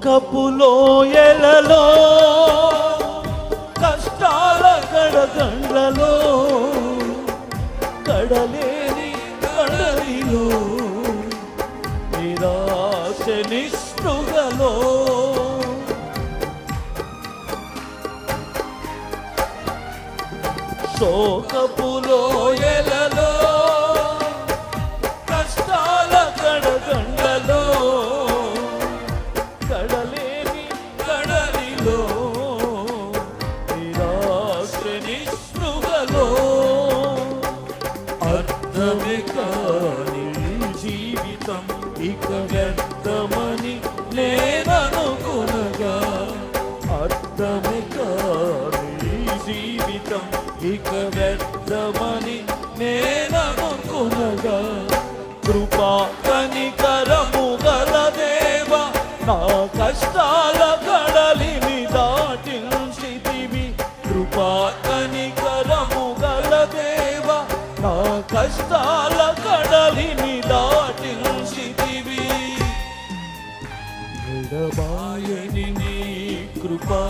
శోకపు లోయలలో కష్టాల కడగండ్లలో కడలేని కడలిలో నిరాశ నిస్పృహలో శోకపు లోయలలో కష్టాల కడగండ్లలో కడలేని కడలిలో నిరాశ నిస్పృహలో అర్థమే కాని జీవితం ఇక వ్యర్థమని నేననుకునగా అర్థమే కాని జీవితం ఇక వ్యర్థమని నేననుకునగా కృపా కనికరము గల దేవ నా కష్టాల కడలిని దాటించితివి కృపా కనికరము గల దేవ నా కష్టాల కడలిని దాటించితివి ఎడబాయని నీ కృపా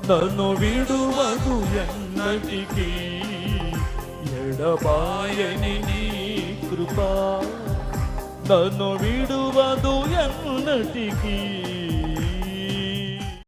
నన్ను విడువదు ఎన్నటికీ ఎడబాయని నీ కృపా నన్ను విడువదు ఎన్నటికీ